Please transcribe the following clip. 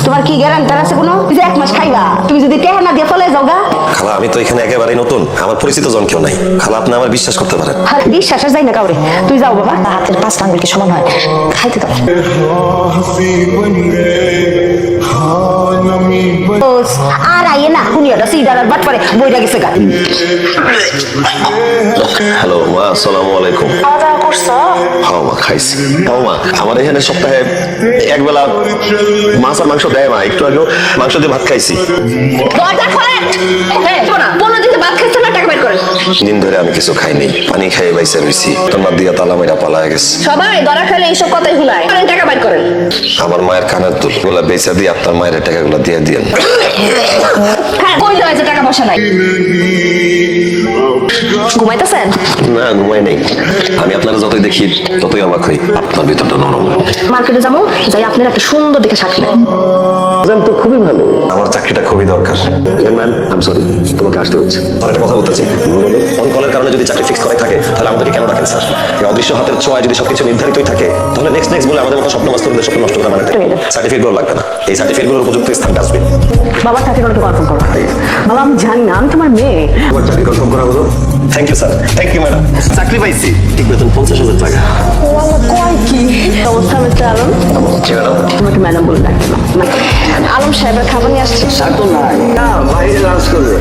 তোমার কি গ্যারান্টি আছে কোনো যে 1 মাস খাইবা? তুমি যদি টেহা না দিয়ে ফলে যাও গা। খালা আমি তো এখানে একেবারেই নতুন, আমার পরিচিত জন কেউ নাই। খালা আপনি আমার বিশ্বাস করতে পারেন। আর বিশ্বাস আর যাই না কাউরে। তুই যাও বাবা, হাতের 5 আঙ্গুল কি সমান হয়? খাইতে দাও। আর আইয়ে না কুনিয়াটা সিডার আর বাট পারে বইটা গেছে গা। হ্যালো মা, আসসালামু আলাইকুম। খাওয়া দাওয়া করছো? হ্যাঁ মা, খাইছি। হ্যাঁ মা, আমার এখানে সপ্তাহে একবেলা মাছ আর মাংস দেয় মা। একটু আগেও মাংস দিয়ে ভাত খাইছি। দরজা খোলেন। এই শোনা, 15 দিন ভাত খাইছ না, টাকা বের করেন। দিন ধরে আমি কিছু খাইনি, পানি খাই বাইসা রইছি। তোমার দিয়া তালা মাইরা পালায় গেছে। সবাই ধরা খেলে এইসব কথাই ভুলায়। করেন, টাকা বের করেন। আমার মায়ের কানের দুল গুলা বেচা দিয়ে আপনার মায়ের টাকাগুলো দিয়ে দিয়েন। হ্যাঁ, কই দেওয়া যে টাকা পয়সা নাই। ঘুমাইতেছেন? না, ঘুমাই নেই। আমি আপনারা যতই দেখি ততই অবাক হই। আপনার ভিতরটা নরম। মার্কেটে যাবো, যাই আপনার একটা সুন্দর দেখে শাড়ি নেই। তো খুবই ভালো। আমার চাকরিটা খুবই দরকার। ম্যাম, আই সরি, তোমাকে আসতে হচ্ছে। আর একটা কথা বলতেছি, ফোন কলের কারণে যদি চাকরি ফিক্স করাই থাকে তাহলে আমাদেরকে কেন রাখেন স্যার? এই অদৃশ্য হাতের ছোঁয়ায় যদি সবকিছু নির্ধারিতই থাকে তাহলে নেক্সট বলে আমাদের মতো স্বপ্ন বাস্তবের স্বপ্ন নষ্ট করা মানে সার্টিফিকেটগুলো লাগবে না। এই সার্টিফিকেটগুলোর উপযুক্ত স্থানটা আসবে। বাবা চাকরি করতে কনফার্ম করো। বাবা আমি জানি না, আমি তোমার মেয়ে। তোমার চাকরি কনফার্ম করা হলো। Thank you sir, thank you madam. চাকরি পাইছি, ঠিক বেতন 50,000 টাকা। কয় কি অবস্থা মিস্টার আলম? জি ম্যাডাম। তোমাকে ম্যাডাম বলে ডাকতে আলম সাহেবের খাবার নিয়ে আসছে। না, বাইরে লাঞ্চ করবে।